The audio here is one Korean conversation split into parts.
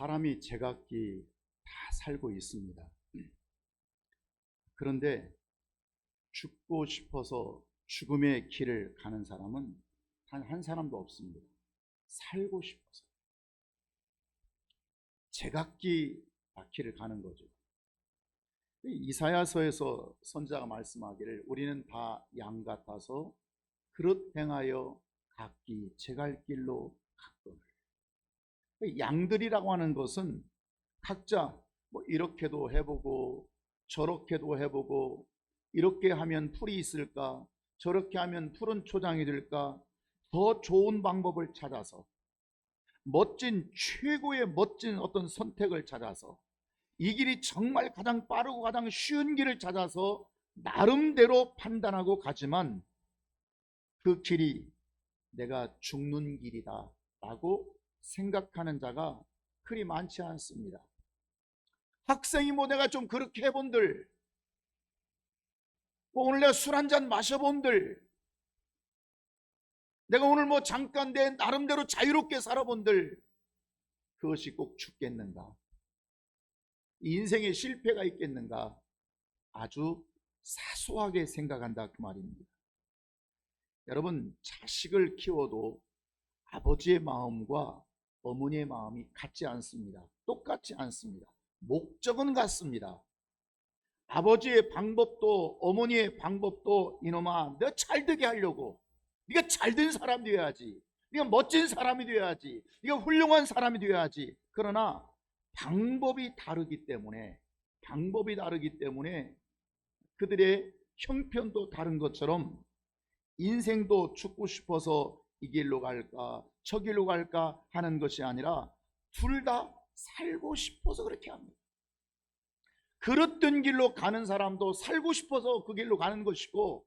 사람이 제각기 다 살고 있습니다. 그런데 죽고 싶어서 죽음의 길을 가는 사람은 단 한 사람도 없습니다. 살고 싶어서 제각기 길을 가는 거죠. 이사야서에서 선지자가 말씀하기를 우리는 다 양 같아서 그릇 행하여 각기 제갈 길로 갔거늘. 양들이라고 하는 것은 각자 뭐 이렇게도 해보고 저렇게도 해보고, 이렇게 하면 풀이 있을까, 저렇게 하면 푸른 초장이 될까, 더 좋은 방법을 찾아서 멋진 최고의 멋진 어떤 선택을 찾아서 이 길이 정말 가장 빠르고 가장 쉬운 길을 찾아서 나름대로 판단하고 가지만 그 길이 내가 죽는 길이다 라고 생각하는 자가 그리 많지 않습니다. 학생이 뭐 내가 좀 그렇게 해본들, 뭐 오늘 내가 술 한잔 마셔본들, 내가 오늘 뭐 잠깐 내 나름대로 자유롭게 살아본들, 그것이 꼭 죽겠는가, 인생에 실패가 있겠는가, 아주 사소하게 생각한다 그 말입니다. 여러분, 자식을 키워도 아버지의 마음과 어머니의 마음이 같지 않습니다. 똑같지 않습니다. 목적은 같습니다. 아버지의 방법도 어머니의 방법도 이놈아 너 잘되게 하려고, 네가 잘된 사람이 되어야지, 네가 멋진 사람이 되어야지, 네가 훌륭한 사람이 되어야지. 그러나 방법이 다르기 때문에 그들의 형편도 다른 것처럼 인생도 죽고 싶어서 이 길로 갈까 저 길로 갈까 하는 것이 아니라 둘 다 살고 싶어서 그렇게 합니다. 그릇된 길로 가는 사람도 살고 싶어서 그 길로 가는 것이고,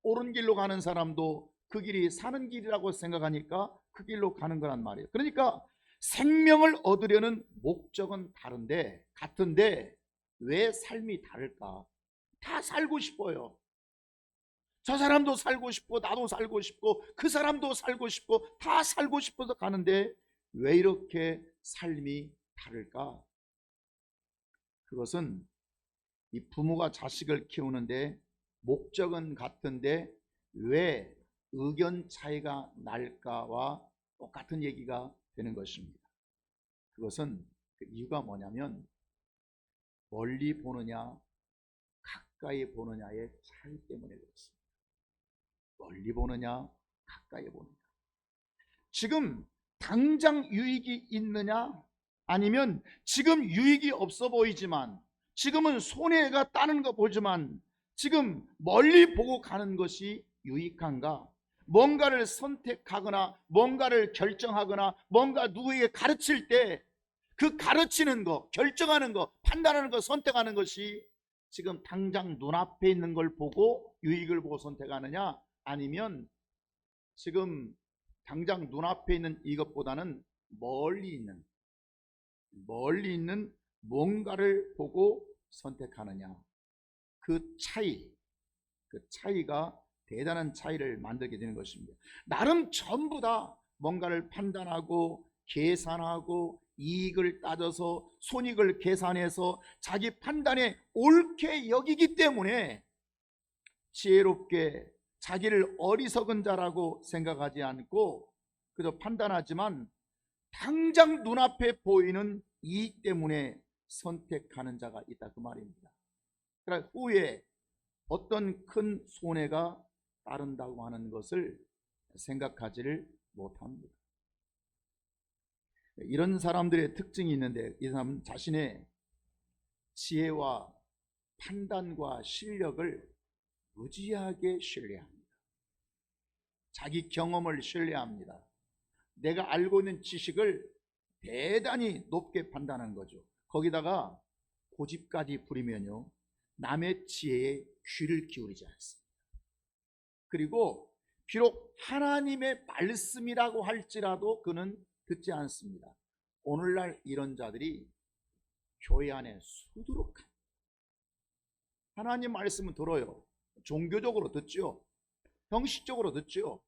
옳은 길로 가는 사람도 그 길이 사는 길이라고 생각하니까 그 길로 가는 거란 말이에요. 그러니까 생명을 얻으려는 목적은 같은데 왜 삶이 다를까? 다 살고 싶어요. 저 사람도 살고 싶고 나도 살고 싶고 그 사람도 살고 싶고 다 살고 싶어서 가는데 왜 이렇게 삶이 다를까? 그것은 이 부모가 자식을 키우는데 목적은 같은데 왜 의견 차이가 날까와 똑같은 얘기가 되는 것입니다. 그것은 그 이유가 뭐냐면 멀리 보느냐 가까이 보느냐의 차이 때문에 그렇습니다. 멀리 보느냐 가까이 보느냐, 지금 당장 유익이 있느냐, 아니면 지금 유익이 없어 보이지만 지금은 손해가 따는 거 보지만 지금 멀리 보고 가는 것이 유익한가, 뭔가를 선택하거나 뭔가를 결정하거나 뭔가 누구에게 가르칠 때 그 가르치는 거, 결정하는 거, 판단하는 거, 선택하는 것이 지금 당장 눈앞에 있는 걸 보고 유익을 보고 선택하느냐, 아니면 지금 당장 눈앞에 있는 이것보다는 멀리 있는 뭔가를 보고 선택하느냐, 그 차이가 대단한 차이를 만들게 되는 것입니다. 나름 전부 다 뭔가를 판단하고 계산하고 이익을 따져서 손익을 계산해서 자기 판단에 옳게 여기기 때문에 지혜롭게 자기를 어리석은 자라고 생각하지 않고 그저 판단하지만 당장 눈앞에 보이는 이익 때문에 선택하는 자가 있다 그 말입니다. 그러나 후에 어떤 큰 손해가 따른다고 하는 것을 생각하지를 못합니다. 이런 사람들의 특징이 있는데, 이 사람은 자신의 지혜와 판단과 실력을 무지하게 신뢰합니다. 자기 경험을 신뢰합니다. 내가 알고 있는 지식을 대단히 높게 판단하는 거죠. 거기다가 고집까지 부리면요, 남의 지혜에 귀를 기울이지 않습니다. 그리고 비록 하나님의 말씀이라고 할지라도 그는 듣지 않습니다. 오늘날 이런 자들이 교회 안에 수두룩합니다. 하나님 말씀은 들어요. 종교적으로 듣죠. 형식적으로 듣죠.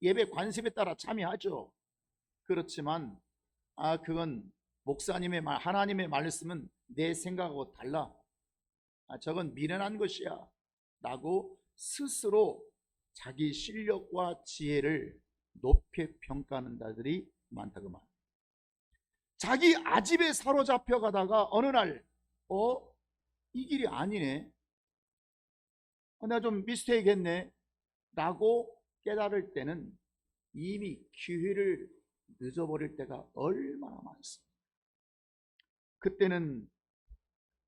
예배 관습에 따라 참여하죠. 그렇지만 그건 목사님의 말, 하나님의 말씀은 내 생각하고 달라. 저건 미련한 것이야 라고 스스로 자기 실력과 지혜를 높게 평가하는 자들이 많다 그 말. 자기 아집에 사로잡혀 가다가 어느 날 이 길이 아니네, 내가 좀 미스테이크 했네 라고 깨달을 때는 이미 기회를 늦어버릴 때가 얼마나 많습니다. 그때는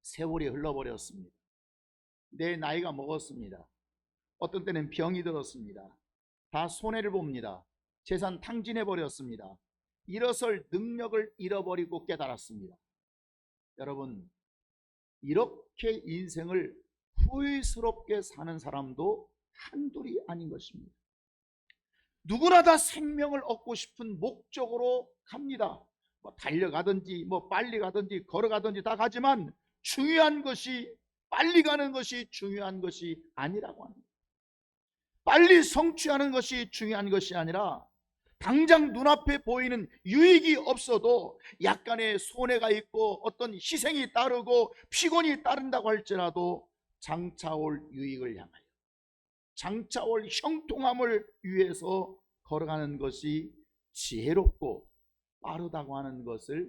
세월이 흘러버렸습니다. 내 나이가 먹었습니다. 어떤 때는 병이 들었습니다. 다 손해를 봅니다. 재산 탕진해버렸습니다. 일어설 능력을 잃어버리고 깨달았습니다. 여러분, 이렇게 인생을 후회스럽게 사는 사람도 한둘이 아닌 것입니다. 누구나 다 생명을 얻고 싶은 목적으로 갑니다. 달려가든지 빨리 가든지 걸어가든지 다 가지만 중요한 것이 빨리 가는 것이 중요한 것이 아니라고 합니다. 빨리 성취하는 것이 중요한 것이 아니라 당장 눈앞에 보이는 유익이 없어도 약간의 손해가 있고 어떤 희생이 따르고 피곤이 따른다고 할지라도 장차 올 유익을 향하여, 장차 올 형통함을 위해서 걸어가는 것이 지혜롭고 빠르다고 하는 것을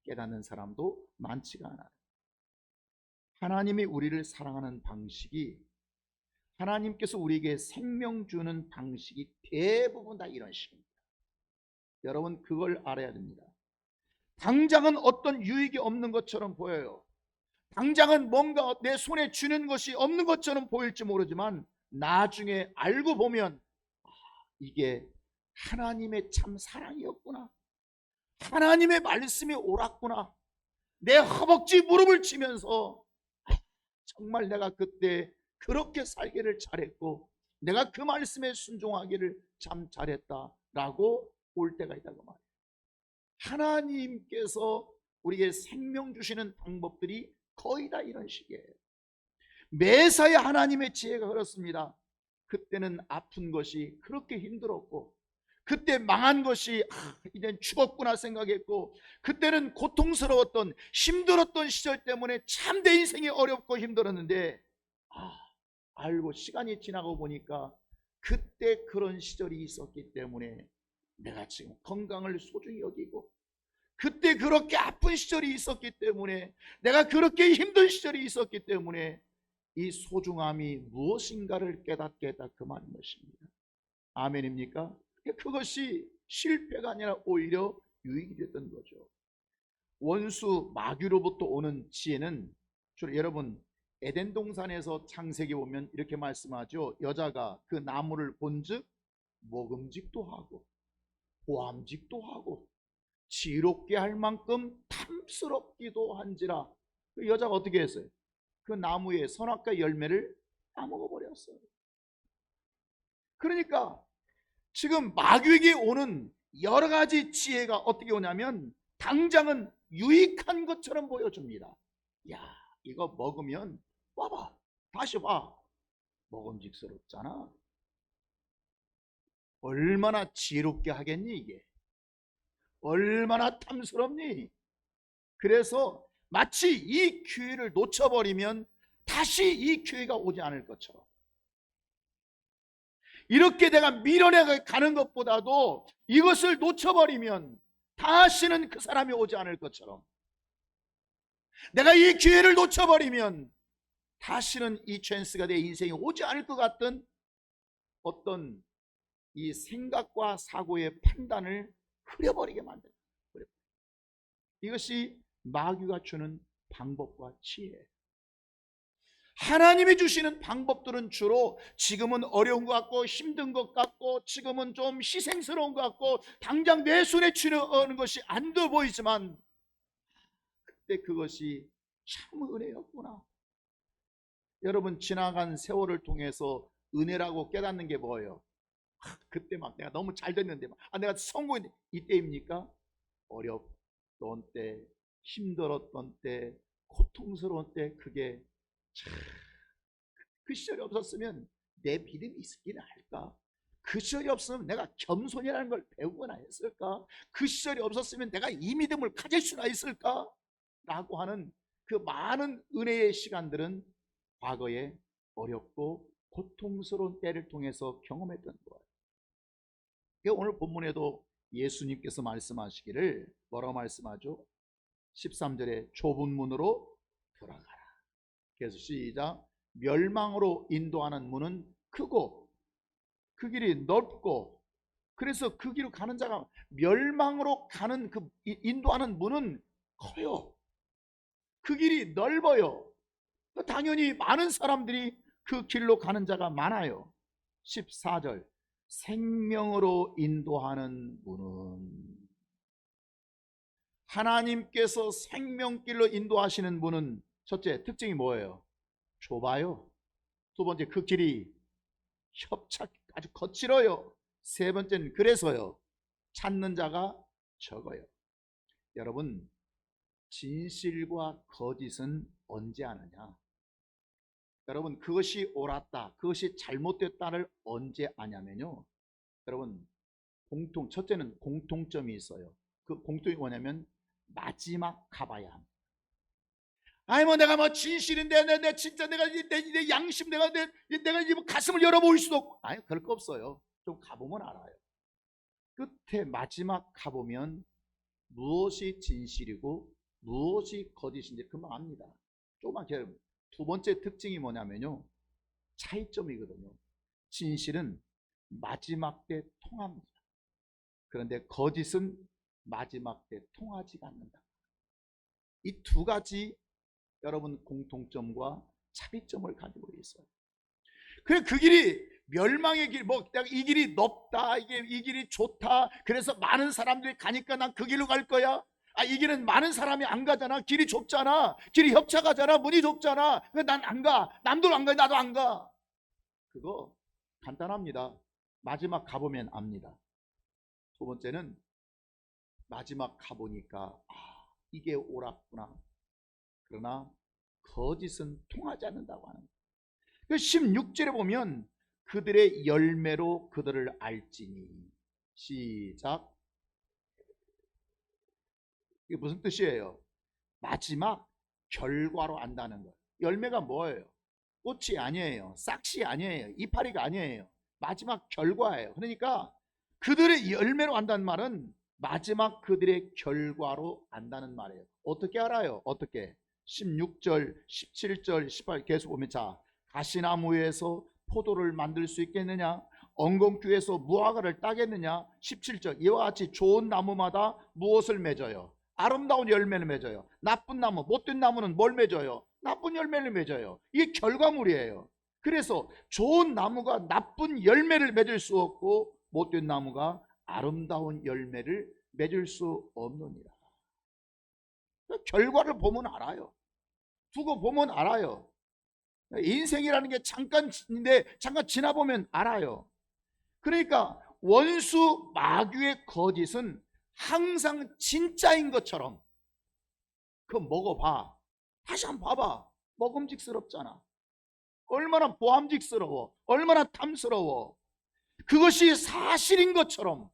깨닫는 사람도 많지가 않아요. 하나님이 우리를 사랑하는 방식이, 하나님께서 우리에게 생명 주는 방식이 대부분 다 이런 식입니다. 여러분, 그걸 알아야 됩니다. 당장은 어떤 유익이 없는 것처럼 보여요. 당장은 뭔가 내 손에 쥐는 것이 없는 것처럼 보일지 모르지만 나중에 알고 보면 이게 하나님의 참 사랑이었구나, 하나님의 말씀이 옳았구나, 내 허벅지 무릎을 치면서 정말 내가 그때 그렇게 살기를 잘했고 내가 그 말씀에 순종하기를 참 잘했다라고 올 때가 있다고 말해요. 하나님께서 우리에게 생명 주시는 방법들이 거의 다 이런 식이에요. 매사에 하나님의 지혜가 그렇습니다. 그때는 아픈 것이 그렇게 힘들었고, 그때 망한 것이 이젠 죽었구나 생각했고, 그때는 고통스러웠던 힘들었던 시절 때문에 참 내 인생이 어렵고 힘들었는데 알고 시간이 지나고 보니까 그때 그런 시절이 있었기 때문에 내가 지금 건강을 소중히 여기고, 그때 그렇게 아픈 시절이 있었기 때문에 내가 그렇게 힘든 시절이 있었기 때문에 이 소중함이 무엇인가를 깨닫게 했다 그 말인 것입니다. 아멘입니까? 그것이 실패가 아니라 오히려 유익이 됐던 거죠. 원수 마귀로부터 오는 지혜는 주로 여러분 에덴 동산에서 창세기 보면 이렇게 말씀하죠. 여자가 그 나무를 본즉 먹음직도 하고 보암직도 하고 지롭게 할 만큼 탐스럽기도 한지라. 그 여자가 어떻게 했어요? 그 나무의 선악과 열매를 따먹어 버렸어요. 그러니까 지금 마귀에게 오는 여러 가지 지혜가 어떻게 오냐면 당장은 유익한 것처럼 보여줍니다. 야, 이거 먹으면 봐봐, 다시 봐, 먹음직스럽잖아. 얼마나 지혜롭게 하겠니 이게? 얼마나 탐스럽니? 그래서 마치 이 기회를 놓쳐버리면 다시 이 기회가 오지 않을 것처럼, 이렇게 내가 밀어내 가는 것보다도 이것을 놓쳐버리면 다시는 그 사람이 오지 않을 것처럼, 내가 이 기회를 놓쳐버리면 다시는 이 찬스가 내 인생에 오지 않을 것 같은 어떤 이 생각과 사고의 판단을 흐려버리게 만든다. 이것이 마귀가 주는 방법과 지혜예요. 하나님이 주시는 방법들은 주로 지금은 어려운 것 같고 힘든 것 같고 지금은 좀 희생스러운 것 같고 당장 내 손에 쥐는 것이 안 돼 보이지만 그때 그것이 참 은혜였구나. 여러분, 지나간 세월을 통해서 은혜라고 깨닫는 게 뭐예요? 그때 막 내가 너무 잘 됐는데 내가 성공했는데 이때입니까? 어렵던 때, 힘들었던 때, 고통스러운 때, 그게 참 그 시절이 없었으면 내 믿음이 있었기는 할까? 그 시절이 없으면 내가 겸손이라는 걸 배우거나 했을까? 그 시절이 없었으면 내가 이 믿음을 가질 수나 있을까? 라고 하는 그 많은 은혜의 시간들은 과거에 어렵고 고통스러운 때를 통해서 경험했던 거예요. 오늘 본문에도 예수님께서 말씀하시기를 뭐라고 말씀하죠? 13절에 좁은 문으로 들어가라. 그래서 시작. 멸망으로 인도하는 문은 크고 그 길이 넓고, 그래서 그 길로 가는 자가, 멸망으로 가는 그 인도하는 문은 커요. 그 길이 넓어요. 당연히 많은 사람들이 그 길로 가는 자가 많아요. 14절 생명으로 인도하는 문은, 하나님께서 생명길로 인도하시는 문은 첫째 특징이 뭐예요? 좁아요. 두 번째 그 길이 협착 아주 거칠어요. 세 번째는 그래서요 찾는 자가 적어요. 여러분, 진실과 거짓은 언제 아느냐? 여러분, 그것이 옳았다, 그것이 잘못됐다를 언제 아냐면요, 여러분, 첫째는 공통점이 있어요. 그 공통이 뭐냐면 마지막 가봐야 합니다. 아니 뭐 내가 뭐 진실인데 내 진짜 내 양심 내가 가슴을 열어보일 수도 없고, 아니 그럴 거 없어요. 좀 가보면 알아요. 끝에 마지막 가보면 무엇이 진실이고 무엇이 거짓인지 금방 압니다. 조금만 기다려. 두 번째 특징이 뭐냐면요, 차이점이거든요. 진실은 마지막 때 통합니다. 그런데 거짓은 마지막 때 통하지가 않는다. 이 두 가지 여러분 공통점과 차이점을 가지고 있어요. 그래, 그 길이 멸망의 길, 뭐 내가 이 길이 높다, 이 길이 좋다, 그래서 많은 사람들이 가니까 난 그 길로 갈 거야. 아, 이 길은 많은 사람이 안 가잖아. 길이 좁잖아. 길이 협착하잖아. 문이 좁잖아. 난 안 가. 남들 안 가. 나도 안 가. 그거 간단합니다. 마지막 가보면 압니다. 두 번째는 마지막 가보니까 이게 옳았구나. 그러나 거짓은 통하지 않는다고 하는 거예요. 16절에 보면 그들의 열매로 그들을 알지니. 시작. 이게 무슨 뜻이에요? 마지막 결과로 안다는 거예요. 열매가 뭐예요? 꽃이 아니에요. 싹이 아니에요. 이파리가 아니에요. 마지막 결과예요. 그러니까 그들의 열매로 안다는 말은 마지막 그들의 결과로 안다는 말이에요. 어떻게 알아요? 어떻게? 16절, 17절, 18 계속 보면, 자, 가시나무에서 포도를 만들 수 있겠느냐? 엉겅퀴에서 무화과를 따겠느냐? 17절, 이와 같이 좋은 나무마다 무엇을 맺어요? 아름다운 열매를 맺어요. 나쁜 나무, 못된 나무는 뭘 맺어요? 나쁜 열매를 맺어요. 이게 결과물이에요. 그래서 좋은 나무가 나쁜 열매를 맺을 수 없고 못된 나무가 아름다운 열매를 맺을 수 없느니라. 결과를 보면 알아요. 두고 보면 알아요. 인생이라는 게 잠깐인데 잠깐 지나보면 알아요. 그러니까 원수 마귀의 거짓은 항상 진짜인 것처럼, 그거 먹어봐. 다시 한번 봐봐. 먹음직스럽잖아. 얼마나 보암직스러워. 얼마나 탐스러워. 그것이 사실인 것처럼,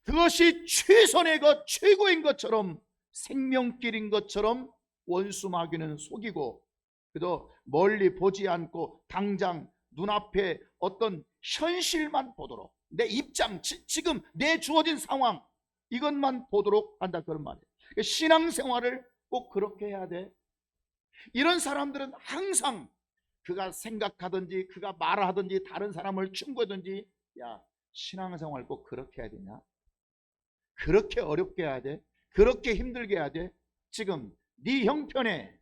그것이 최선의 것, 최고인 것처럼, 생명길인 것처럼 원수 마귀는 속이고, 그저 멀리 보지 않고 당장 눈앞에 어떤 현실만 보도록, 내 입장, 지금 내 주어진 상황, 이것만 보도록 한다, 그런 말이에요. 신앙생활을 꼭 그렇게 해야 돼. 이런 사람들은 항상 그가 생각하든지 그가 말하든지 다른 사람을 충고하든지, 야, 신앙생활 꼭 그렇게 해야 되냐? 그렇게 어렵게 해야 돼? 그렇게 힘들게 해야 돼? 지금 네 형편에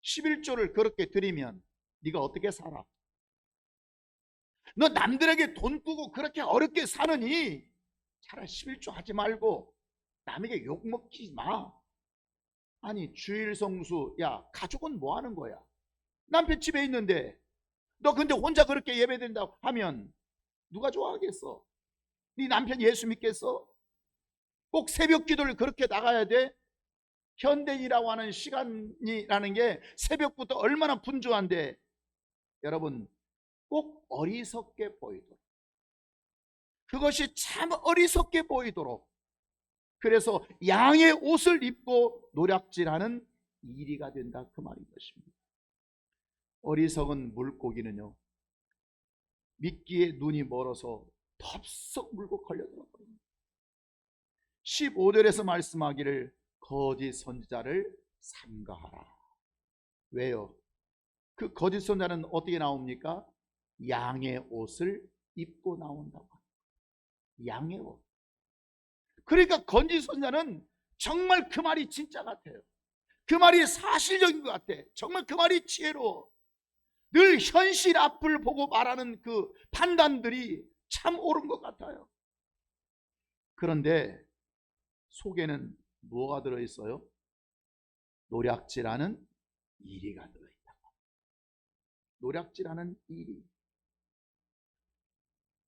11조를 그렇게 드리면 네가 어떻게 살아? 너 남들에게 돈 꾸고 그렇게 어렵게 사느니 차라리 11조 하지 말고 남에게 욕먹지 마. 아니, 주일 성수, 야, 가족은 뭐 하는 거야? 남편 집에 있는데 너 근데 혼자 그렇게 예배된다고 하면 누가 좋아하겠어? 네 남편 예수 믿겠어? 꼭 새벽 기도를 그렇게 나가야 돼? 현대인이라고 하는 시간이라는 게 새벽부터 얼마나 분주한데, 여러분 꼭 어리석게 보이도록, 그것이 참 어리석게 보이도록, 그래서 양의 옷을 입고 노략질하는 이리가 된다, 그 말인 것입니다. 어리석은 물고기는요, 미끼에 눈이 멀어서 덥석 물고 걸려들어버립니다. 15절에서 말씀하기를 거짓 선지자를 삼가하라. 왜요? 그 거짓 선지자는 어떻게 나옵니까? 양의 옷을 입고 나온다고. 양의 옷. 그러니까 거짓 선지자는 정말 그 말이 진짜 같아요. 그 말이 사실적인 것 같아. 정말 그 말이 지혜로워. 늘 현실 앞을 보고 말하는 그 판단들이 참 옳은 것 같아요. 그런데 속에는 뭐가 들어있어요? 노략질하는 이리가 들어있다. 노략질하는 이리.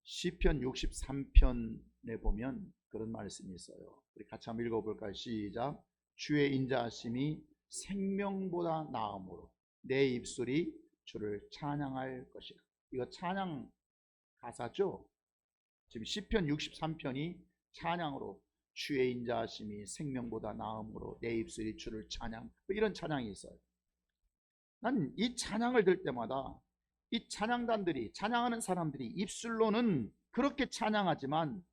시편 63편에 보면 그런 말씀이 있어요. 우리 같이 한번 읽어볼까요? 시작. 주의 인자하심이 생명보다 나음으로 내 입술이 주를 찬양할 것이라. 이거 찬양 가사죠? 지금 시편 63편이 찬양으로 주의 인자하심이 생명보다 나음으로 내 입술이 주를 찬양, 이런 찬양이 있어요. 난 이 찬양을 들 때마다 이 찬양단들이, 찬양하는 사람들이 입술로는 그렇게 찬양하지만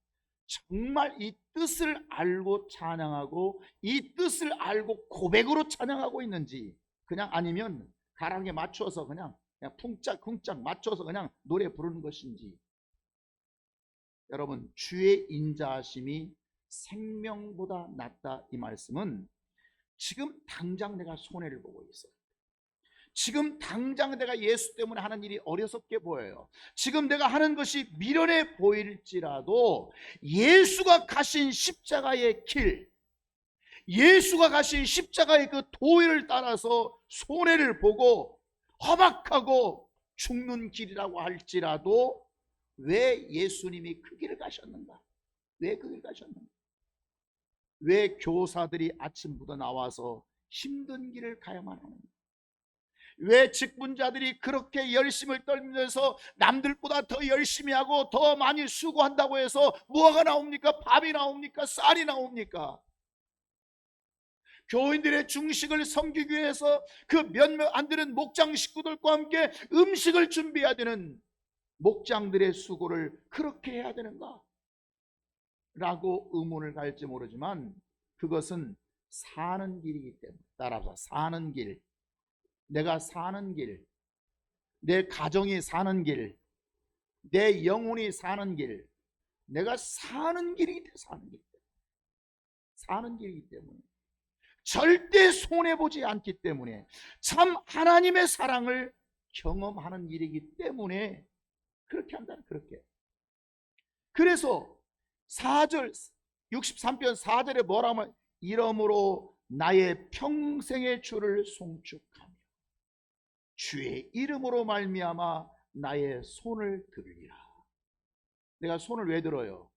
정말 이 뜻을 알고 찬양하고 이 뜻을 알고 고백으로 찬양하고 있는지, 그냥 아니면 가랑에 맞춰서 그냥 쿵짝쿵짝 맞춰서 그냥 노래 부르는 것인지. 여러분, 주의 인자하심이 생명보다 낫다, 이 말씀은 지금 당장 내가 손해를 보고 있어요. 지금 당장 내가 예수 때문에 하는 일이 어리석게 보여요. 지금 내가 하는 것이 미련해 보일지라도 예수가 가신 십자가의 길, 예수가 가신 십자가의 그 도를 따라서 손해를 보고 허박하고 죽는 길이라고 할지라도 왜 예수님이 그 길을 가셨는가? 왜 그 길을 가셨는가? 왜 교사들이 아침부터 나와서 힘든 길을 가야만 하는가? 왜 직분자들이 그렇게 열심을 떨면서 남들보다 더 열심히 하고 더 많이 수고한다고 해서 무엇가 나옵니까? 밥이 나옵니까? 쌀이 나옵니까? 교인들의 중식을 섬기기 위해서 그 몇몇 안 되는 목장 식구들과 함께 음식을 준비해야 되는 목장들의 수고를 그렇게 해야 되는가? 라고 의문을 갈지 모르지만 그것은 사는 길이기 때문에. 따라서 사는 길, 내가 사는 길, 내 가정이 사는 길, 내 영혼이 사는 길, 내가 사는 길이기 때문에, 사는 길이기 때문에 절대 손해보지 않기 때문에, 참 하나님의 사랑을 경험하는 일이기 때문에 그렇게 한다는, 그렇게. 그래서 4절 63편 4절에 뭐라고 하면, 이러므로 나의 평생의 주를 송축하며 주의 이름으로 말미암아 나의 손을 들리라. 내가 손을 왜 들어요?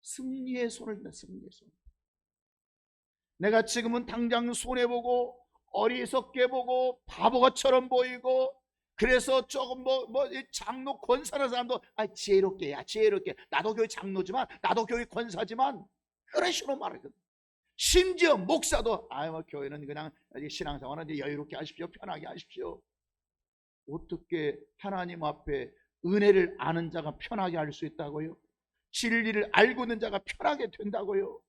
승리의 손을 든다. 승리의 손. 내가 지금은 당장 손해보고 어리석게 보고 바보처럼 보이고, 그래서 조금 장로 권사라는 사람도 지혜롭게, 야 지혜롭게, 나도 교회 장로지만 나도 교회 권사지만 그런 식으로 말하거든. 심지어 목사도 교회는 그냥 신앙생활은 이제 여유롭게 하십시오, 편하게 하십시오. 어떻게 하나님 앞에 은혜를 아는 자가 편하게 할 수 있다고요? 진리를 알고 있는 자가 편하게 된다고요?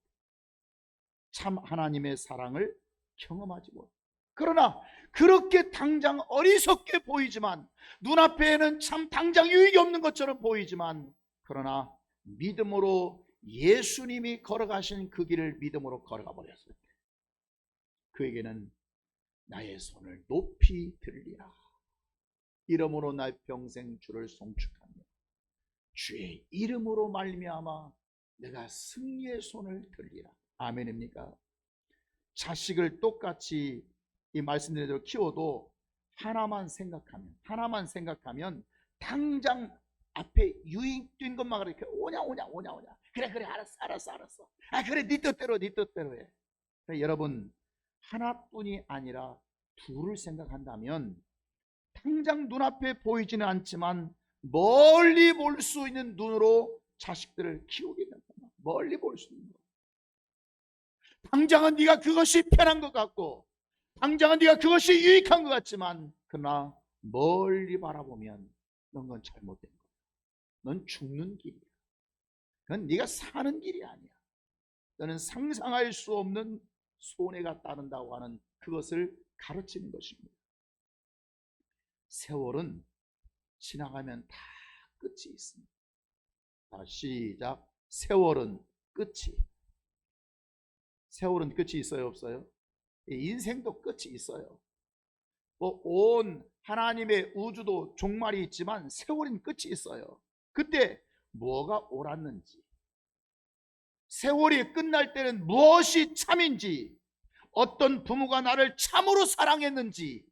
참 하나님의 사랑을 경험하지 못. 그러나 그렇게 당장 어리석게 보이지만, 눈앞에는 참 당장 유익이 없는 것처럼 보이지만, 그러나 믿음으로 예수님이 걸어가신 그 길을 믿음으로 걸어가 버렸을 때 그에게는 나의 손을 높이 들리라. 이름으로 나의 평생 주를 송축하며 주의 이름으로 말미암아 내가 승리의 손을 들리라. 아멘입니까? 자식을 똑같이 이 말씀드린 대로 키워도 하나만 생각하면 당장 앞에 유익된 것만 그렇게 오냐. 그래 알았어. 그래 네 뜻대로 해. 그래, 여러분, 하나뿐이 아니라 둘을 생각한다면 당장 눈앞에 보이지는 않지만 멀리 볼 수 있는 눈으로 자식들을 키우게 된다. 멀리 볼 수 있는 거. 당장은 네가 그것이 편한 것 같고, 당장은 네가 그것이 유익한 것 같지만, 그러나 멀리 바라보면 넌 건 잘못된 거야. 넌 죽는 길이야. 그건 네가 사는 길이 아니야. 너는 상상할 수 없는 손해가 따른다고 하는 그것을 가르치는 것입니다. 세월은 지나가면 다 끝이 있습니다. 자, 시작. 세월은 끝이. 세월은 끝이 있어요, 없어요? 인생도 끝이 있어요. 온 하나님의 우주도 종말이 있지만 세월은 끝이 있어요. 그때 뭐가 옳았는지, 세월이 끝날 때는 무엇이 참인지, 어떤 부모가 나를 참으로 사랑했는지,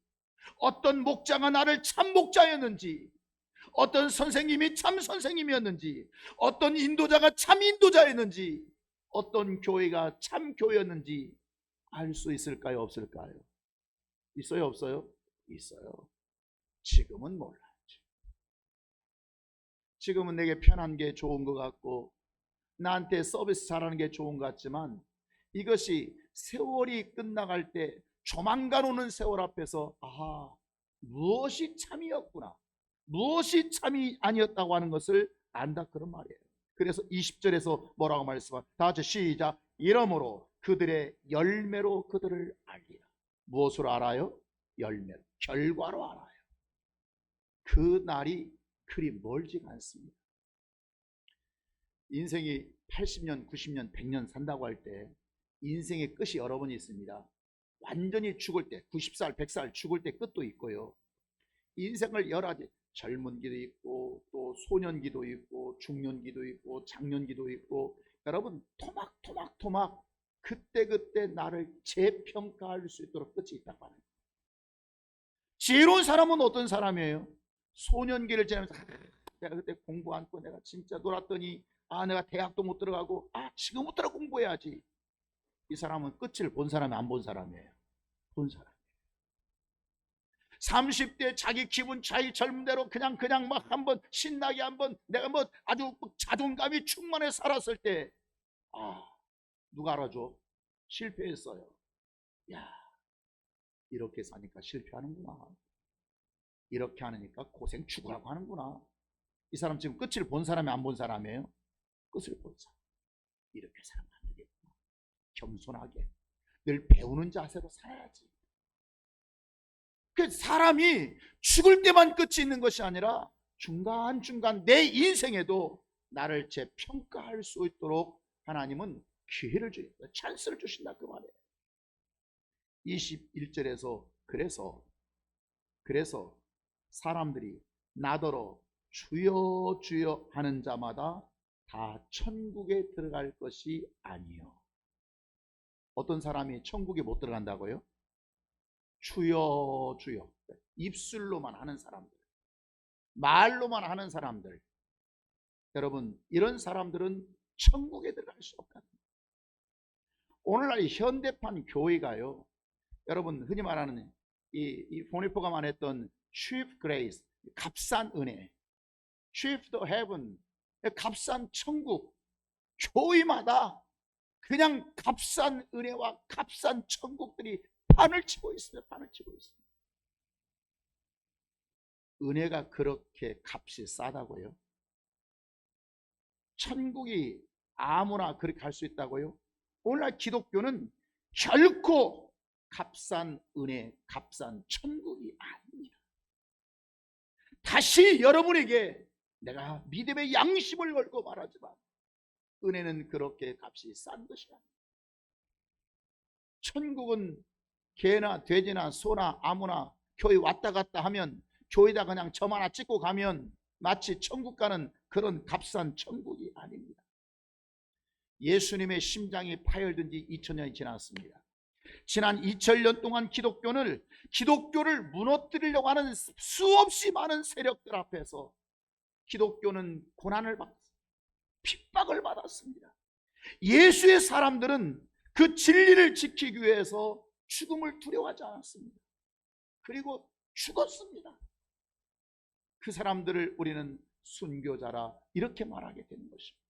어떤 목자가 나를 참 목자였는지, 어떤 선생님이 참 선생님이었는지, 어떤 인도자가 참 인도자였는지, 어떤 교회가 참 교회였는지 알 수 있을까요, 없을까요? 있어요, 없어요? 있어요. 지금은 몰라요. 지금은 내게 편한 게 좋은 것 같고, 나한테 서비스 잘하는 게 좋은 것 같지만, 이것이 세월이 끝나갈 때 조만간 오는 세월 앞에서 무엇이 참이었구나, 무엇이 참이 아니었다고 하는 것을 안다, 그런 말이에요. 그래서 20절에서 뭐라고 말씀하세요? 다 같이 시작. 이러므로 그들의 열매로 그들을 알리라. 무엇으로 알아요? 열매로, 결과로 알아요. 그 날이 그리 멀지가 않습니다. 인생이 80년, 90년, 100년 산다고 할 때 인생의 끝이 여러 번 있습니다. 완전히 죽을 때 90살, 100살 죽을 때 끝도 있고요. 인생을 여러 가지, 젊은기도 있고 또 소년기도 있고 중년기도 있고 장년기도 있고, 여러분 토막 그때그때 나를 재평가할 수 있도록 끝이 있다고 하는 거예요. 지혜로운 사람은 어떤 사람이에요? 소년기를 지나면서 내가 그때 공부 안 했고 내가 진짜 놀았더니 내가 대학도 못 들어가고 지금부터 공부해야지. 이 사람은 끝을 본 사람이 안 본 사람이에요. 본 사람. 30대 자기 기분 자기 젊은 대로 그냥 막 한번 신나게 한번 내가 뭐 아주 자존감이 충만해 살았을 때 누가 알아줘? 실패했어요. 야, 이렇게 사니까 실패하는구나. 이렇게 하니까 고생 죽으라고 하는구나. 이 사람 지금 끝을 본 사람이 안 본 사람이에요? 끝을 본 사람. 이렇게 살면 안 되겠구나. 겸손하게 늘 배우는 자세로 살아야지. 그 사람이 죽을 때만 끝이 있는 것이 아니라 중간중간 내 인생에도 나를 재평가할 수 있도록 하나님은 기회를 주신다. 찬스를 주신다, 그 말이에요. 21절에서 그래서 사람들이 나더러 주여 주여 하는 자마다 다 천국에 들어갈 것이 아니요. 어떤 사람이 천국에 못 들어간다고요? 주여 주여, 입술로만 하는 사람들, 말로만 하는 사람들, 여러분 이런 사람들은 천국에 들어갈 수 없다. 오늘날 현대판 교회가요, 여러분 흔히 말하는 이 보니포가 말했던 cheap grace, 값싼 은혜, cheap to heaven, 값싼 천국, 교회마다 그냥 값싼 은혜와 값싼 천국들이 판을 치고 있어요. 판을 치고 있어요. 은혜가 그렇게 값이 싸다고요? 천국이 아무나 그렇게 갈 수 있다고요? 오늘날 기독교는 결코 값싼 은혜, 값싼 천국이 아닙니다. 다시 여러분에게 내가 믿음의 양심을 걸고 말하지만 은혜는 그렇게 값이 싼 것이 아닙니다. 천국은 개나 돼지나 소나 아무나 교회 왔다 갔다 하면 교회에다 그냥 점 하나 찍고 가면 마치 천국 가는 그런 값싼 천국이 아닙니다. 예수님의 심장이 파열된 지 2000년이 지났습니다. 지난 2000년 동안 기독교를 무너뜨리려고 하는 수없이 많은 세력들 앞에서 기독교는 고난을 받았습니다. 핍박을 받았습니다. 예수의 사람들은 그 진리를 지키기 위해서 죽음을 두려워하지 않았습니다. 그리고 죽었습니다. 그 사람들을 우리는 순교자라 이렇게 말하게 된 것입니다.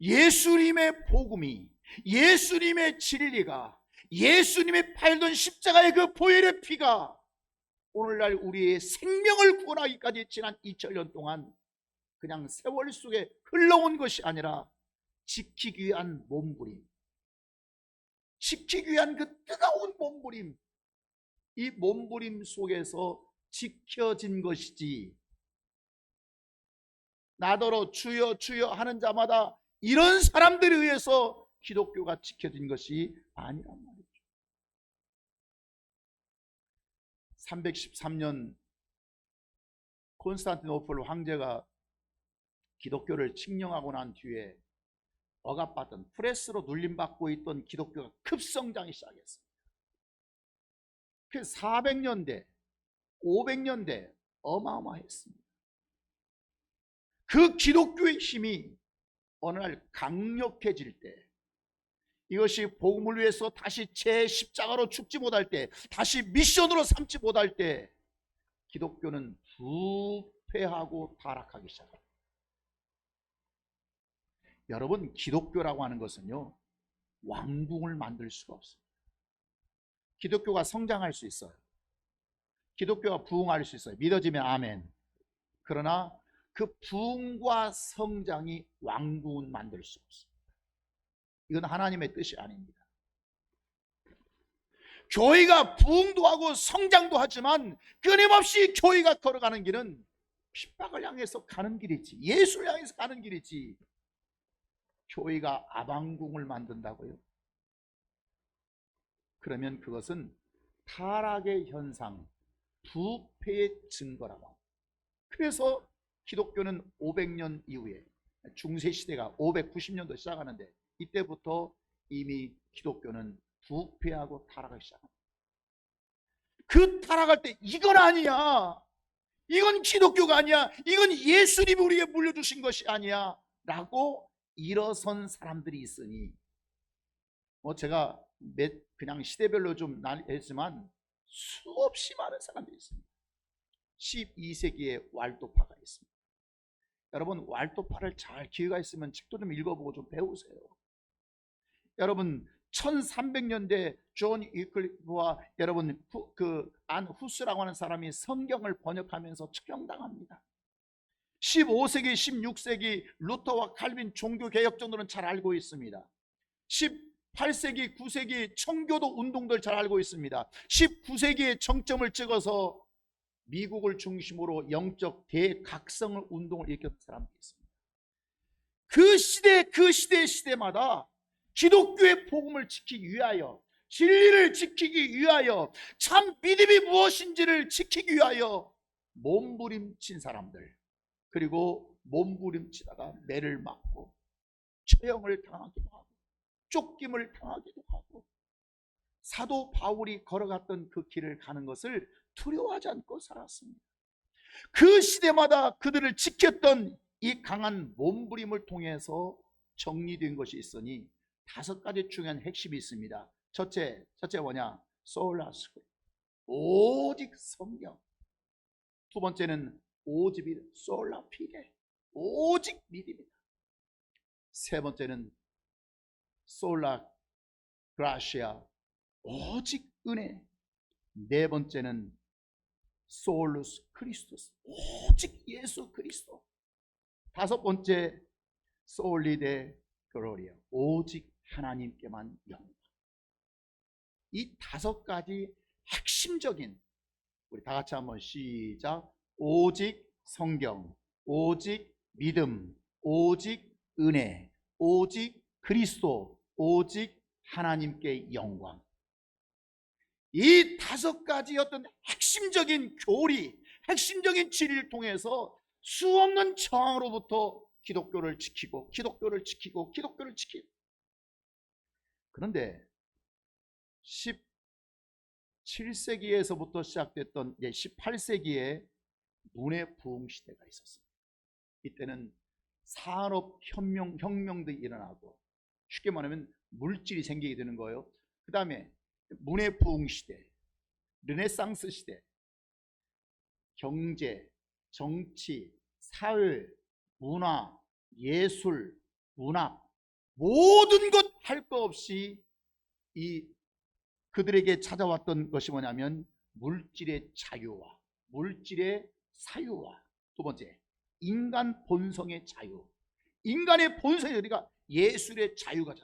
예수님의 복음이, 예수님의 진리가, 예수님의 팔던 십자가의 그 보혈의 피가 오늘날 우리의 생명을 구원하기까지 지난 2000년 동안 그냥 세월 속에 흘러온 것이 아니라 지키기 위한 몸부림, 지키기 위한 그 뜨거운 몸부림, 이 몸부림 속에서 지켜진 것이지, 나더러 주여 주여 하는 자마다 이런 사람들에 의해서 기독교가 지켜진 것이 아니란 말이죠. 313년 콘스탄티노플 황제가 기독교를 칙령하고 난 뒤에 억압받던, 프레스로 눌림받고 있던 기독교가 급성장이 시작했습니다. 그 400년대, 500년대 어마어마했습니다. 그 기독교의 힘이 어느 날 강력해질 때, 이것이 복음을 위해서 다시 제 십자가로 죽지 못할 때, 다시 미션으로 삼지 못할 때 기독교는 부패하고 타락하기 시작합니다. 여러분, 기독교라고 하는 것은요, 왕궁을 만들 수가 없습니다. 기독교가 성장할 수 있어요. 기독교가 부흥할 수 있어요. 믿어지면 아멘. 그러나 그 부흥과 성장이 왕궁은 만들 수 없습니다. 이건 하나님의 뜻이 아닙니다. 교회가 부흥도 하고 성장도 하지만 끊임없이 교회가 걸어가는 길은 핍박을 향해서 가는 길이지, 예수를 향해서 가는 길이지, 교회가 아방궁을 만든다고요? 그러면 그것은 타락의 현상, 부패의 증거라고 합니다. 그래서 기독교는 500년 이후에, 중세시대가 590년도 시작하는데 이때부터 이미 기독교는 부패하고 타락하기 시작합니다. 그 타락할 때 이건 아니야, 이건 기독교가 아니야, 이건 예수님이 우리에게 물려주신 것이 아니야 라고 일어선 사람들이 있으니, 제가 그냥 시대별로 좀 했지만 수없이 많은 사람들이 있습니다. 12세기에 왈도파가 있습니다. 여러분, 왈도파를 잘 기회가 있으면 책도 좀 읽어보고 좀 배우세요. 여러분, 1300년대 존 위클리프와 여러분 안 후스라고 하는 사람이 성경을 번역하면서 처형당합니다. 15세기, 16세기 루터와 칼빈 종교개혁정도는 잘 알고 있습니다. 18세기, 9세기 청교도 운동들 잘 알고 있습니다. 19세기에 정점을 찍어서 미국을 중심으로 영적 대각성을 운동을 일으켰던 사람들이 있습니다. 그 시대마다 기독교의 복음을 지키기 위하여, 진리를 지키기 위하여, 참 믿음이 무엇인지를 지키기 위하여 몸부림친 사람들, 그리고 몸부림치다가 매를 맞고 처형을 당하기도 하고 쫓김을 당하기도 하고, 사도 바울이 걸어갔던 그 길을 가는 것을 두려워하지 않고 살았습니다. 그 시대마다 그들을 지켰던 이 강한 몸부림을 통해서 정리된 것이 있으니 5가지 중요한 핵심이 있습니다. 첫째 뭐냐? 솔라 스크립, 오직 성경. 두 번째는 오직 솔라 피데, 오직 믿음이다. 세 번째는 솔라 그라시아, 오직 은혜. 네 번째는 솔루스 크리스토스, 오직 예수 그리스도. 다섯 번째 솔리데 글로리아, 오직 하나님께만 영광. 이 5가지 핵심적인, 우리 다 같이 한번 시작. 오직 성경, 오직 믿음, 오직 은혜, 오직 그리스도, 오직 하나님께 영광. 이 5가지 어떤 핵심적인 교리, 핵심적인 진리를 통해서 수없는 저항으로부터 기독교를 지키고 기독교를 지키고 기독교를 지키고. 그런데 17세기에서부터 시작됐던 18세기에 문의 부흥 시대가 있었습니다. 이때는 산업혁명도 일어나고, 쉽게 말하면 물질이 생기게 되는 거예요. 그 다음에 문의 부흥 시대, 르네상스 시대, 경제, 정치, 사회, 문화, 예술, 문학 모든 것 할 거 없이 그들에게 찾아왔던 것이 뭐냐면 물질의 자유와 물질의 사유와 두 번째 인간 본성의 자유. 인간의 본성이 그러니까 예술의 자유가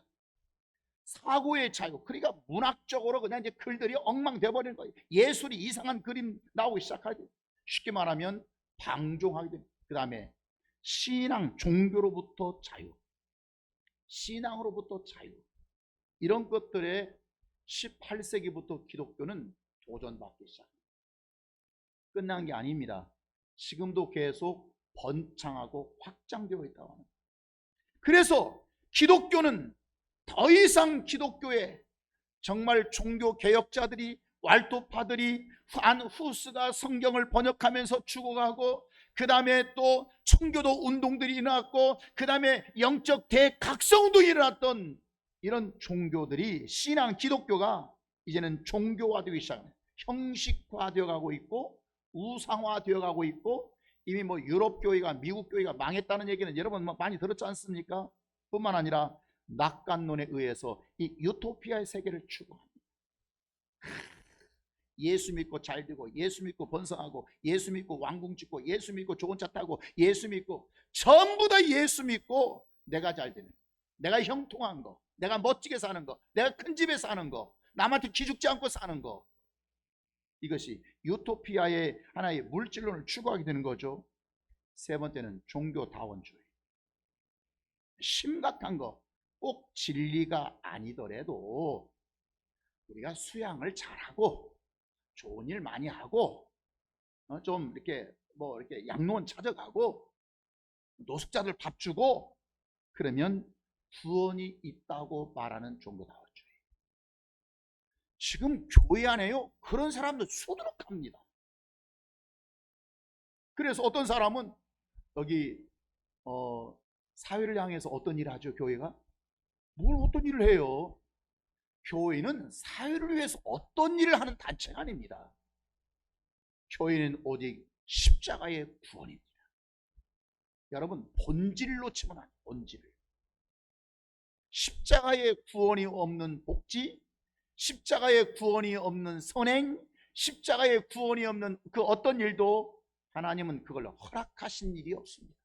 사고의 자유. 그러니까 문학적으로 그냥 이제 글들이 엉망돼 버리는 거예요. 예술이 이상한 그림 나오기 시작하죠. 쉽게 말하면 방종하게 됩니다. 그 다음에 신앙, 종교로부터 자유, 신앙으로부터 자유, 이런 것들에 18세기부터 기독교는 도전받기 시작합니다. 끝난 게 아닙니다. 지금도 계속 번창하고 확장되어 있다고 합니다. 그래서 기독교는 더 이상 기독교에 정말 종교 개혁자들이 왈도파들이 후스가 성경을 번역하면서 죽어가고 그 다음에 또 청교도 운동들이 일어났고 그 다음에 영적 대각성운동이 일어났던 이런 종교들이 신앙 기독교가 이제는 종교화되기 시작합니다. 형식화되어 가고 있고 우상화되어 가고 있고 이미 뭐 유럽 교회가 미국 교회가 망했다는 얘기는 여러분 많이 들었지 않습니까? 뿐만 아니라 낙관론에 의해서 이 유토피아의 세계를 추구합니다. 예수 믿고 잘 되고 예수 믿고 번성하고 예수 믿고 왕궁 짓고 예수 믿고 좋은 차 타고 예수 믿고 전부 다 예수 믿고 내가 잘 되는 거, 내가 형통한 거, 내가 멋지게 사는 거, 내가 큰 집에 사는 거, 남한테 기죽지 않고 사는 거, 이것이 유토피아의 하나의 물질론을 추구하게 되는 거죠. 세 번째는 종교다원주의. 심각한 거, 꼭 진리가 아니더라도 우리가 수양을 잘하고 좋은 일 많이 하고 좀 이렇게 뭐 이렇게 양로원 찾아가고 노숙자들 밥 주고 그러면 구원이 있다고 말하는 종교다원주의. 지금 교회 안에요 그런 사람들 수두룩합니다. 그래서 어떤 사람은 여기 사회를 향해서 어떤 일을 하죠? 교회가 뭘 어떤 일을 해요? 교회는 사회를 위해서 어떤 일을 하는 단체가 아닙니다. 교회는 오직 십자가의 구원입니다. 여러분 본질로 치면 안 돼요. 본질을. 십자가의 구원이 없는 복지, 십자가의 구원이 없는 선행, 십자가의 구원이 없는 그 어떤 일도 하나님은 그걸 허락하신 일이 없습니다.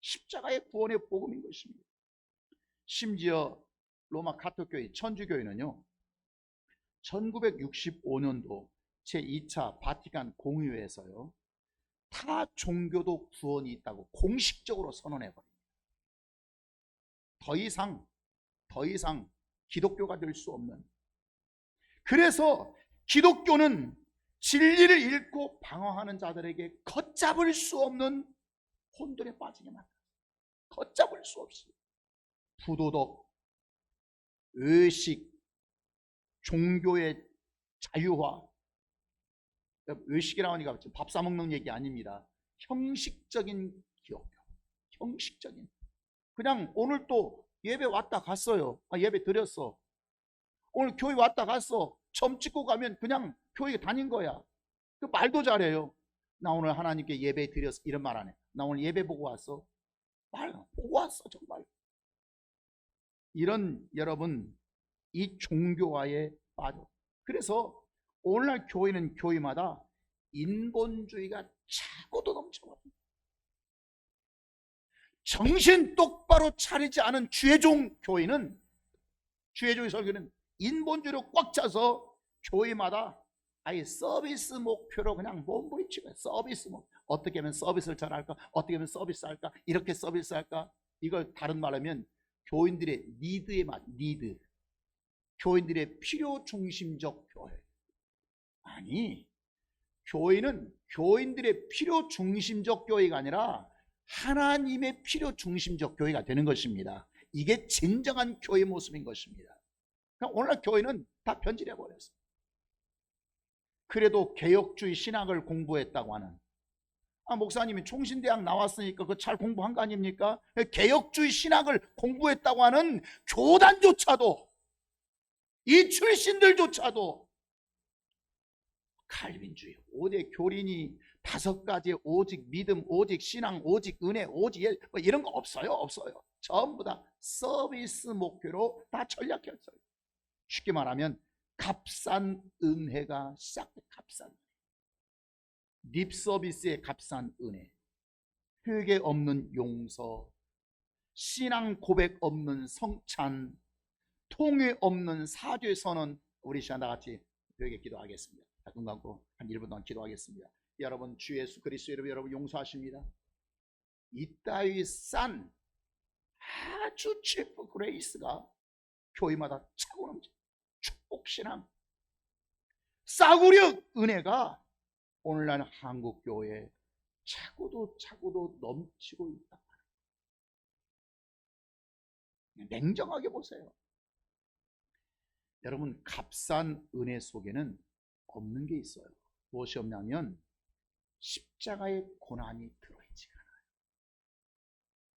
십자가의 구원의 복음인 것입니다. 심지어 로마 가톨교회 천주교회는요 1965년도 제2차 바티칸 공의회에서요 타 종교도 구원이 있다고 공식적으로 선언해버립니다. 더 이상 기독교가 될 수 없는. 그래서 기독교는 진리를 잃고 방황하는 자들에게 걷잡을 수 없는 혼돈에 빠지게 만듭니다. 걷잡을 수 없이 부도덕, 외식, 종교의 자유화. 외식이라고 하니까 밥 사먹는 얘기 아닙니다. 형식적인 기독교, 형식적인. 그냥 오늘 또 예배 왔다 갔어요. 예배 드렸어. 오늘 교회 왔다 갔어. 점 찍고 가면 그냥 교회 다닌 거야. 그 말도 잘해요. 나 오늘 하나님께 예배 드렸어. 이런 말 안 해. 나 오늘 예배 보고 왔어. 말 보고 왔어 정말. 이런 여러분 이 종교화에 빠져. 그래서 오늘날 교회는 교회마다 인본주의가 차고도 넘쳐버립니다. 정신 똑바로 차리지 않은 주의종 교회는 주의종의 설교는 인본주의로 꽉 차서 교회마다 아예 서비스 목표로 그냥 몸부림치고 서비스 목표. 어떻게 하면 서비스를 잘할까? 어떻게 하면 서비스 할까? 이렇게 서비스 할까? 이걸 다른 말로 하면 교인들의 니드에 맞 니드. 교인들의 필요 중심적 교회. 아니, 교회는 교인들의 필요 중심적 교회가 아니라 하나님의 필요 중심적 교회가 되는 것입니다. 이게 진정한 교회 모습인 것입니다. 그러니까 오늘날 교회는 다 변질해 버렸어요. 그래도 개혁주의 신학을 공부했다고 하는 목사님이 총신대학 나왔으니까 그 잘 공부한 거 아닙니까? 개혁주의 신학을 공부했다고 하는 교단조차도 이 출신들조차도 칼빈주의 5대 교린이 5가지 오직 믿음, 오직 신앙, 오직 은혜, 오직 뭐 이런 거 없어요. 없어요. 전부 다 서비스 목표로 다 전략했어요. 쉽게 말하면 값싼 은혜가 시작돼. 값싼 립 서비스의 값싼 은혜, 회개 없는 용서, 신앙 고백 없는 성찬, 통회 없는 사죄 선언. 우리 시간 다 같이 여기 기도하겠습니다. 눈 감고 한 1분 동안 기도하겠습니다. 여러분, 주 예수 그리스도 이름으로 여러분 용서하십니다. 이따위 싼 아주 치프 그레이스가 교회마다 차고 넘쳐 축복신앙, 싸구려 은혜가 오늘날 한국교회에 차고도 넘치고 있다. 냉정하게 보세요. 여러분, 값싼 은혜 속에는 없는 게 있어요. 무엇이 없냐면 십자가의 고난이 들어있지가 않아요.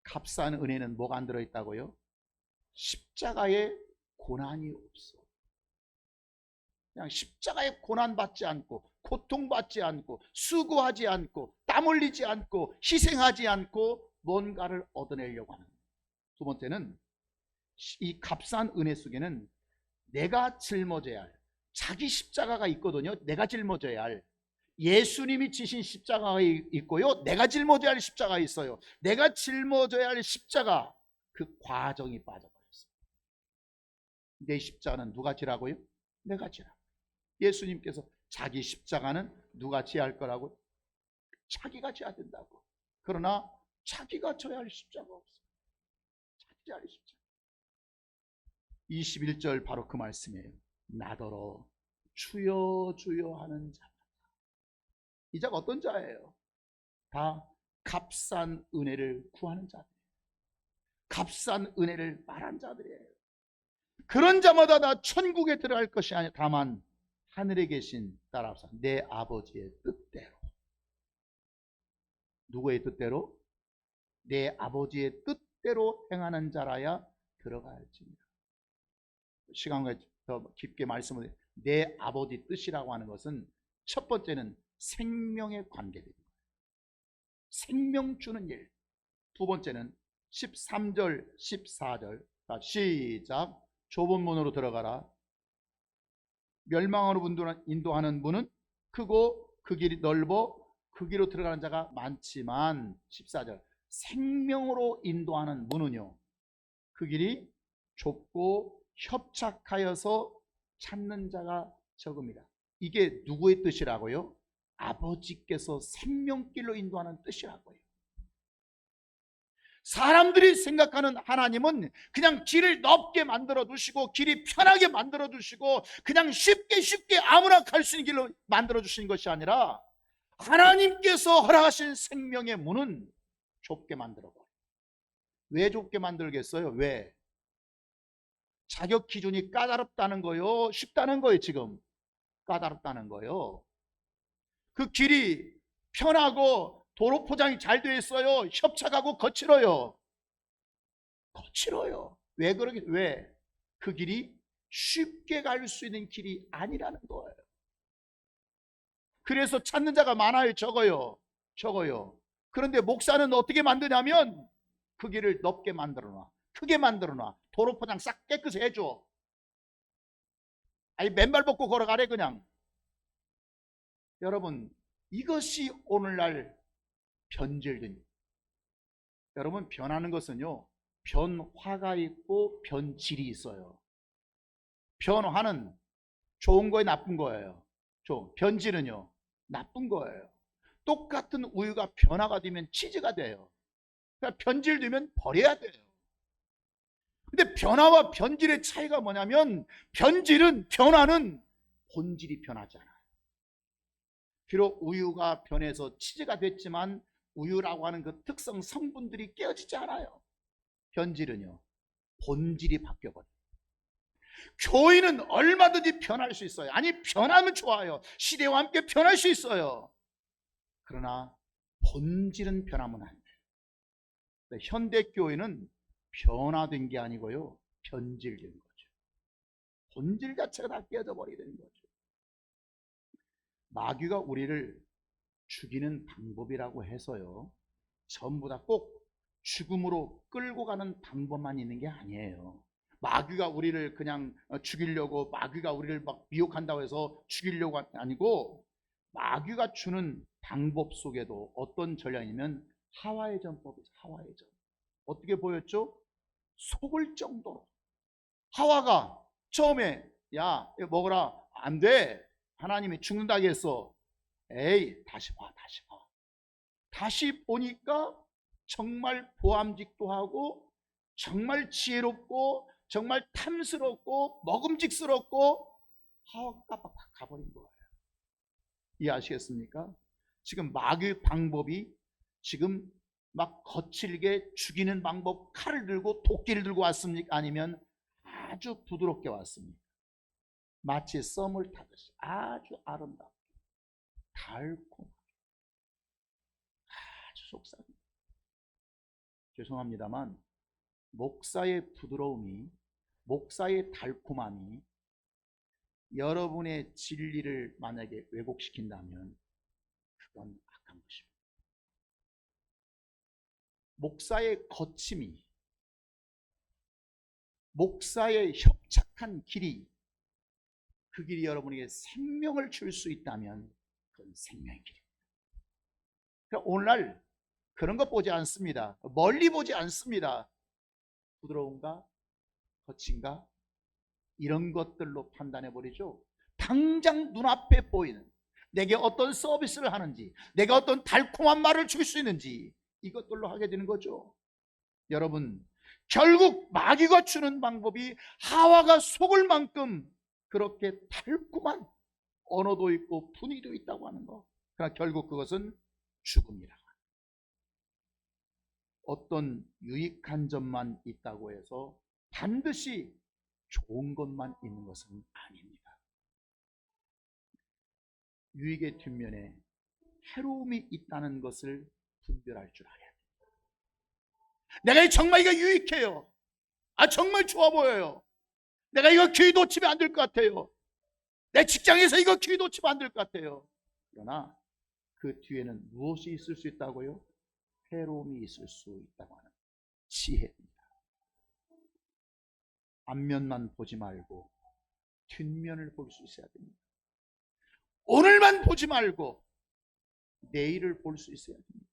값싼 은혜는 뭐가 안 들어있다고요? 십자가의 고난이 없어. 그냥 십자가의 고난 받지 않고, 고통받지 않고, 수고하지 않고, 땀 흘리지 않고, 희생하지 않고 뭔가를 얻어내려고 하는 거예요. 두 번째는 이 값싼 은혜 속에는 내가 짊어져야 할 자기 십자가가 있거든요. 내가 짊어져야 할 예수님이 지신 십자가가 있고요, 내가 짊어져야 할 십자가가 있어요. 내가 짊어져야 할 십자가, 그 과정이 빠져버렸어요. 내 십자가는 누가 지라고요? 내가 지라. 예수님께서 자기 십자가는 누가 지어야 할 거라고? 자기가 지어야 된다고. 그러나 자기가 져야 할 십자가 없어요. 자기가 져야 할 십자가. 21절 바로 그 말씀이에요. 나더러 주여 주여 하는 자. 이 자가 어떤 자예요? 다 값싼 은혜를 구하는 자들이에요. 값싼 은혜를 말한 자들이에요. 그런 자마다 다 천국에 들어갈 것이 아니라 다만 하늘에 계신, 따라서 내 아버지의 뜻대로. 누구의 뜻대로? 내 아버지의 뜻대로 행하는 자라야 들어갈지니라. 시간과 더 깊게 말씀을 드려요. 내 아버지 뜻이라고 하는 것은 첫 번째는 생명에 관계된 거예요. 생명 주는 일. 두 번째는 13절 14절. 자, 시작. 좁은 문으로 들어가라. 멸망으로 인도하는 문은 크고 그 길이 넓어 그 길로 들어가는 자가 많지만, 14절, 생명으로 인도하는 문은요, 그 길이 좁고 협착하여서 찾는 자가 적습니다. 이게 누구의 뜻이라고요? 아버지께서 생명길로 인도하는 뜻이라고요. 사람들이 생각하는 하나님은 그냥 길을 넓게 만들어 두시고 길이 편하게 만들어 두시고 그냥 쉽게 아무나 갈 수 있는 길로 만들어 주시는 것이 아니라, 하나님께서 허락하신 생명의 문은 좁게 만들어 버려요. 왜 좁게 만들겠어요? 왜? 자격 기준이 까다롭다는 거요? 쉽다는 거예요? 지금 까다롭다는 거예요. 그 길이 편하고 도로 포장이 잘 되어 있어요? 협착하고 거칠어요? 거칠어요. 왜 그러게? 왜? 그 길이 쉽게 갈 수 있는 길이 아니라는 거예요. 그래서 찾는 자가 많아요? 적어요? 적어요. 그런데 목사는 어떻게 만드냐면 그 길을 넓게 만들어 놔, 크게 만들어 놔, 도로 포장 싹 깨끗이 해줘. 아니, 맨발 벗고 걸어가래 그냥. 여러분, 이것이 오늘날 변질된, 여러분, 변하는 것은요, 변화가 있고 변질이 있어요. 변화는 좋은 거에 나쁜 거예요. 변질은요, 나쁜 거예요. 똑같은 우유가 변화가 되면 치즈가 돼요. 그러니까 변질되면 버려야 돼요. 근데 변화와 변질의 차이가 뭐냐면, 변화는 본질이 변하잖아요. 비록 우유가 변해서 치즈가 됐지만 우유라고 하는 그 특성 성분들이 깨어지지 않아요. 변질은요, 본질이 바뀌어버려요. 교회는 얼마든지 변할 수 있어요. 아니, 변하면 좋아요. 시대와 함께 변할 수 있어요. 그러나 본질은 변하면 안 돼요. 현대교회는 변화된 게 아니고요, 변질된 거죠. 본질 자체가 다 깨져 버리게 되는 거죠. 마귀가 우리를 죽이는 방법이라고 해서요, 전부 다 꼭 죽음으로 끌고 가는 방법만 있는 게 아니에요. 마귀가 우리를 그냥 죽이려고, 마귀가 우리를 막 미혹한다고 해서 죽이려고 아니고, 마귀가 주는 방법 속에도 어떤 전략이냐면 하와의 전법이죠. 하와의 전. 어떻게 보였죠? 속을 정도로. 하와가 처음에 야 이거 먹어라, 안 돼, 하나님이 죽는다고 했어. 에이, 다시 봐, 다시 봐. 다시 보니까 정말 보암직도 하고, 정말 지혜롭고, 정말 탐스럽고, 먹음직스럽고, 하와가 막 가버린 거예요. 이해하시겠습니까? 지금 마귀의 방법이 지금 막 거칠게 죽이는 방법, 칼을 들고 도끼를 들고 왔습니까? 아니면 아주 부드럽게 왔습니까? 마치 썸을 타듯이 아주 아름답게, 달콤, 아주 속삭입니다. 죄송합니다만 목사의 부드러움이, 목사의 달콤함이 여러분의 진리를 만약에 왜곡시킨다면 그건 악한 것입니다. 목사의 거침이, 목사의 협착한 길이, 그 길이 여러분에게 생명을 줄 수 있다면 그건 생명의 길입니다. 그러니까 오늘날 그런 것 보지 않습니다. 멀리 보지 않습니다. 부드러운가, 거친가, 이런 것들로 판단해 버리죠. 당장 눈앞에 보이는, 내게 어떤 서비스를 하는지, 내가 어떤 달콤한 말을 줄 수 있는지, 이것들로 하게 되는 거죠. 여러분, 결국 마귀가 주는 방법이 하와가 속을 만큼 그렇게 달콤한 언어도 있고 분위기도 있다고 하는 거. 그러나 결국 그것은 죽음이라. 어떤 유익한 점만 있다고 해서 반드시 좋은 것만 있는 것은 아닙니다. 유익의 뒷면에 해로움이 있다는 것을 분별할 줄 알아야 됩니다. 내가 정말 이거 유익해요. 정말 좋아 보여요. 내가 이거 기회 놓치면 안 될 것 같아요. 내 직장에서 이거 기회 놓치면 안 될 것 같아요. 그러나 그 뒤에는 무엇이 있을 수 있다고요? 해로움이 있을 수 있다고 하는 지혜입니다. 앞면만 보지 말고 뒷면을 볼 수 있어야 됩니다. 오늘만 보지 말고 내일을 볼 수 있어야 됩니다.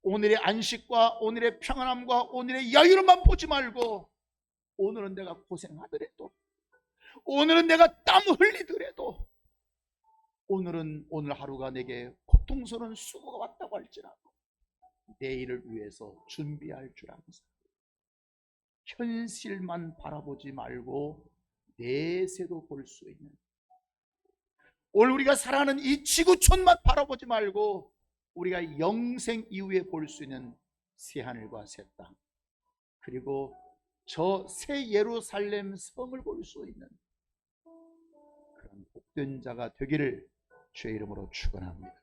오늘의 안식과 오늘의 평안함과 오늘의 여유로만 보지 말고, 오늘은 내가 고생하더라도, 오늘은 내가 땀 흘리더라도, 오늘은 오늘 하루가 내게 고통스러운 수고가 왔다고 할지라도 내일을 위해서 준비할 줄 아는 사람, 현실만 바라보지 말고 내세도 볼 수 있는, 오늘 우리가 살아가는 이 지구촌만 바라보지 말고 우리가 영생 이후에 볼 수 있는 새하늘과 새 땅, 그리고 저 새 예루살렘 성을 볼 수 있는 그런 복된 자가 되기를 주의 이름으로 축원합니다.